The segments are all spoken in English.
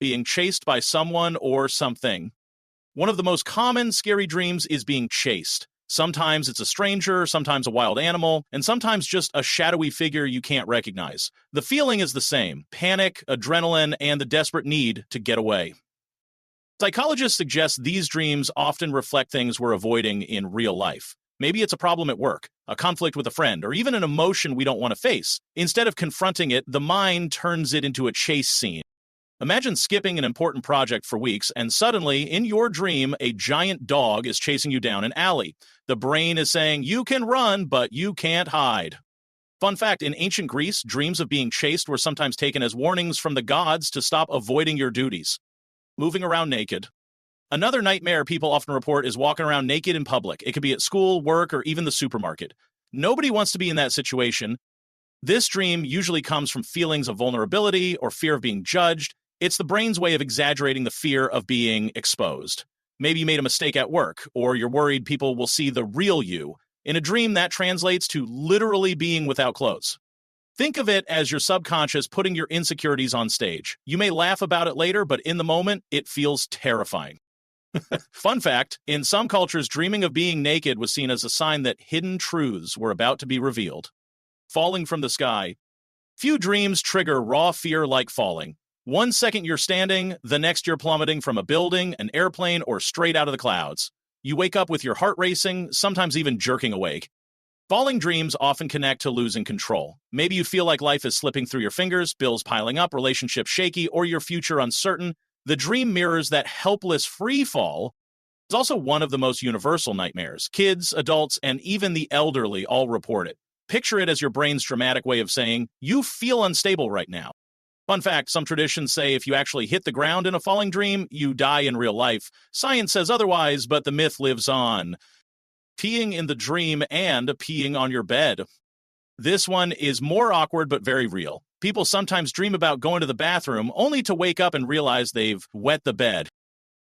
being chased by someone or something. One of the most common scary dreams is being chased. Sometimes it's a stranger, sometimes a wild animal, and sometimes just a shadowy figure you can't recognize. The feeling is the same: panic, adrenaline, and the desperate need to get away. Psychologists suggest these dreams often reflect things we're avoiding in real life. Maybe it's a problem at work, a conflict with a friend, or even an emotion we don't want to face. Instead of confronting it, the mind turns it into a chase scene. Imagine skipping an important project for weeks, and suddenly, in your dream, a giant dog is chasing you down an alley. The brain is saying, you can run, but you can't hide. Fun fact, in ancient Greece, dreams of being chased were sometimes taken as warnings from the gods to stop avoiding your duties. Moving around naked. Another nightmare people often report is walking around naked in public. It could be at school, work, or even the supermarket. Nobody wants to be in that situation. This dream usually comes from feelings of vulnerability or fear of being judged. It's the brain's way of exaggerating the fear of being exposed. Maybe you made a mistake at work, or you're worried people will see the real you. In a dream, that translates to literally being without clothes. Think of it as your subconscious putting your insecurities on stage. You may laugh about it later, but in the moment, it feels terrifying. Fun fact, in some cultures, dreaming of being naked was seen as a sign that hidden truths were about to be revealed. Falling from the sky. Few dreams trigger raw fear like falling. 1 second you're standing, the next you're plummeting from a building, an airplane, or straight out of the clouds. You wake up with your heart racing, sometimes even jerking awake. Falling dreams often connect to losing control. Maybe you feel like life is slipping through your fingers, bills piling up, relationships shaky, or your future uncertain. The dream mirrors that helpless free fall. It's also one of the most universal nightmares. Kids, adults, and even the elderly all report it. Picture it as your brain's dramatic way of saying, you feel unstable right now. Fun fact, some traditions say if you actually hit the ground in a falling dream, you die in real life. Science says otherwise, but the myth lives on. Peeing in the dream and peeing on your bed. This one is more awkward but very real. People sometimes dream about going to the bathroom only to wake up and realize they've wet the bed.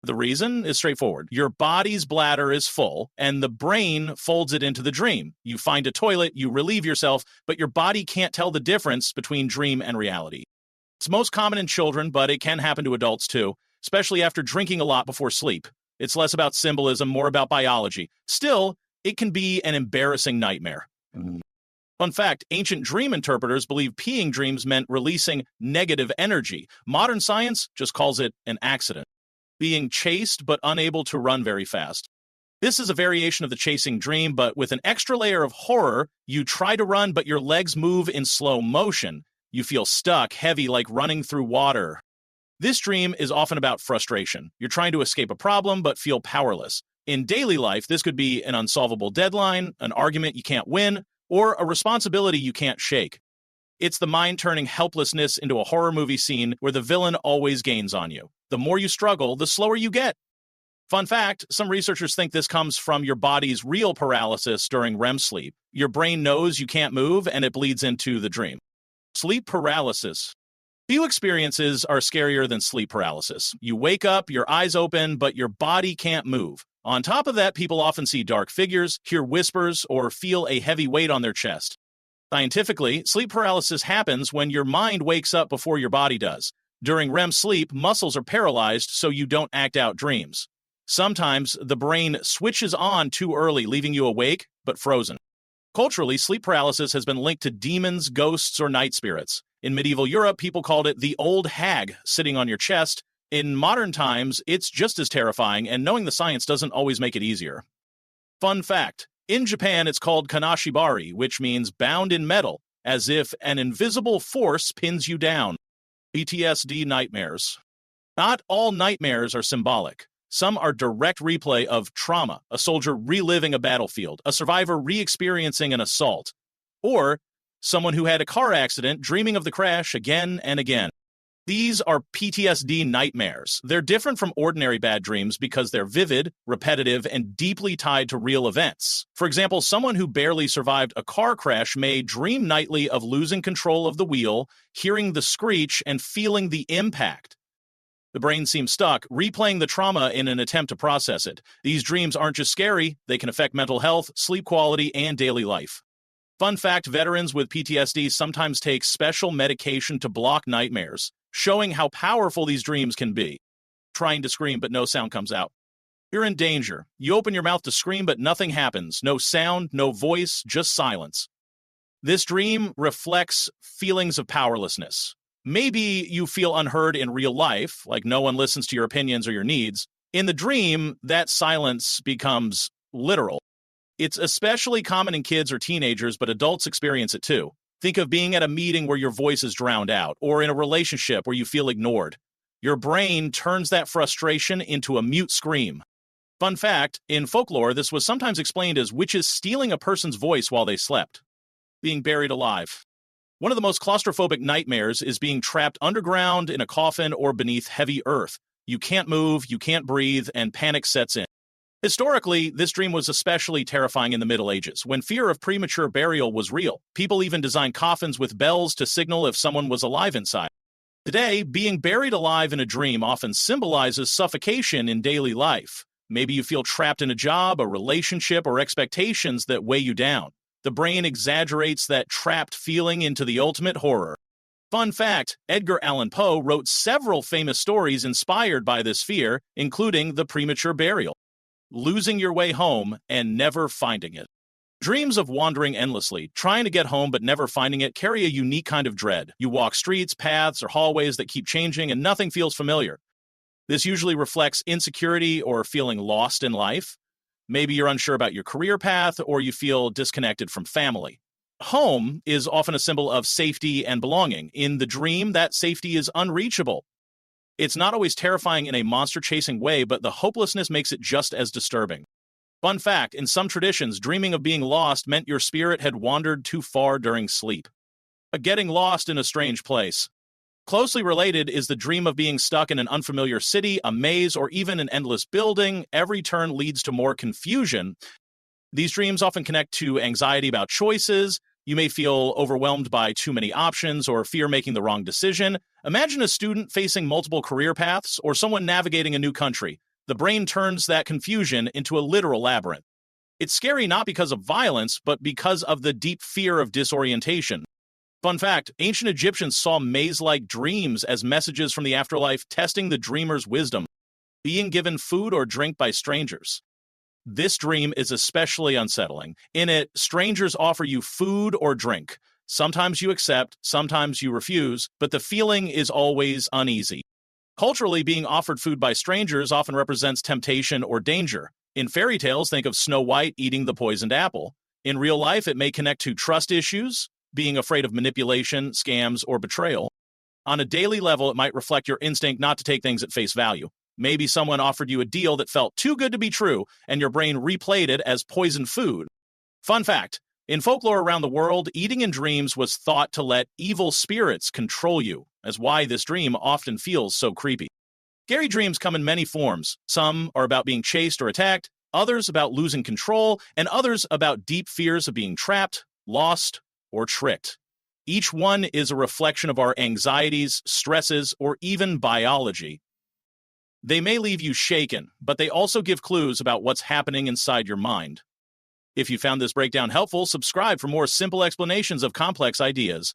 The reason is straightforward. Your body's bladder is full, and the brain folds it into the dream. You find a toilet, you relieve yourself, but your body can't tell the difference between dream and reality. It's most common in children, but it can happen to adults too, especially after drinking a lot before sleep. It's less about symbolism, more about biology. Still, it can be an embarrassing nightmare. Fun fact, ancient dream interpreters believed peeing dreams meant releasing negative energy. Modern science just calls it an accident. Being chased but unable to run very fast. This is a variation of the chasing dream, but with an extra layer of horror. You try to run, but your legs move in slow motion. You feel stuck, heavy, like running through water. This dream is often about frustration. You're trying to escape a problem, but feel powerless. In daily life, this could be an unsolvable deadline, an argument you can't win, or a responsibility you can't shake. It's the mind turning helplessness into a horror movie scene where the villain always gains on you. The more you struggle, the slower you get. Fun fact, some researchers think this comes from your body's real paralysis during REM sleep. Your brain knows you can't move, and it bleeds into the dream. Sleep paralysis. Few experiences are scarier than sleep paralysis. You wake up, your eyes open, but your body can't move. On top of that, people often see dark figures, hear whispers, or feel a heavy weight on their chest. Scientifically, sleep paralysis happens when your mind wakes up before your body does. During REM sleep, muscles are paralyzed so you don't act out dreams. Sometimes the brain switches on too early, leaving you awake but frozen. Culturally, sleep paralysis has been linked to demons, ghosts, or night spirits. In medieval Europe, people called it the old hag sitting on your chest. In modern times, it's just as terrifying, and knowing the science doesn't always make it easier. Fun fact, in Japan, it's called kanashibari, which means bound in metal, as if an invisible force pins you down. PTSD nightmares. Not all nightmares are symbolic. Some are direct replay of trauma, a soldier reliving a battlefield, a survivor re-experiencing an assault, or someone who had a car accident dreaming of the crash again and again. These are PTSD nightmares. They're different from ordinary bad dreams because they're vivid, repetitive, and deeply tied to real events. For example, someone who barely survived a car crash may dream nightly of losing control of the wheel, hearing the screech, and feeling the impact. The brain seems stuck, replaying the trauma in an attempt to process it. These dreams aren't just scary, they can affect mental health, sleep quality, and daily life. Fun fact, veterans with PTSD sometimes take special medication to block nightmares. showing how powerful these dreams can be. Trying to scream, but no sound comes out. You're in danger. You open your mouth to scream, but nothing happens. No sound, no voice, just silence. This dream reflects feelings of powerlessness. Maybe you feel unheard in real life, like no one listens to your opinions or your needs. In the dream, that silence becomes literal. It's especially common in kids or teenagers, but adults experience it too. Think of being at a meeting where your voice is drowned out, or in a relationship where you feel ignored. Your brain turns that frustration into a mute scream. Fun fact, in folklore, this was sometimes explained as witches stealing a person's voice while they slept. Being buried alive. One of the most claustrophobic nightmares is being trapped underground in a coffin or beneath heavy earth. You can't move, you can't breathe, and panic sets in. Historically, this dream was especially terrifying in the Middle Ages, when fear of premature burial was real. People even designed coffins with bells to signal if someone was alive inside. Today, being buried alive in a dream often symbolizes suffocation in daily life. Maybe you feel trapped in a job, a relationship, or expectations that weigh you down. The brain exaggerates that trapped feeling into the ultimate horror. Fun fact, Edgar Allan Poe wrote several famous stories inspired by this fear, including the premature burial, losing your way home, and never finding it. Dreams of wandering endlessly, trying to get home but never finding it, carry a unique kind of dread. You walk streets, paths, or hallways that keep changing and nothing feels familiar. This usually reflects insecurity or feeling lost in life. Maybe you're unsure about your career path or you feel disconnected from family. Home is often a symbol of safety and belonging. In the dream, that safety is unreachable. It's not always terrifying in a monster-chasing way, but the hopelessness makes it just as disturbing. Fun fact, in some traditions, dreaming of being lost meant your spirit had wandered too far during sleep. Getting lost in a strange place. Closely related is the dream of being stuck in an unfamiliar city, a maze, or even an endless building. Every turn leads to more confusion. These dreams often connect to anxiety about choices. You may feel overwhelmed by too many options or fear making the wrong decision. Imagine a student facing multiple career paths or someone navigating a new country. The brain turns that confusion into a literal labyrinth. It's scary not because of violence, but because of the deep fear of disorientation. Fun fact, ancient Egyptians saw maze-like dreams as messages from the afterlife, testing the dreamer's wisdom. Being given food or drink by strangers. This dream is especially unsettling. In it, strangers offer you food or drink. Sometimes you accept, sometimes you refuse, but the feeling is always uneasy. Culturally, being offered food by strangers often represents temptation or danger. In fairy tales, think of Snow White eating the poisoned apple. In real life, it may connect to trust issues, being afraid of manipulation, scams, or betrayal. On a daily level, it might reflect your instinct not to take things at face value. Maybe someone offered you a deal that felt too good to be true, and your brain replayed it as poisoned food. Fun fact, in folklore around the world, eating in dreams was thought to let evil spirits control you, as why this dream often feels so creepy. Scary dreams come in many forms. Some are about being chased or attacked, others about losing control, and others about deep fears of being trapped, lost, or tricked. Each one is a reflection of our anxieties, stresses, or even biology. They may leave you shaken, but they also give clues about what's happening inside your mind. If you found this breakdown helpful, subscribe for more simple explanations of complex ideas.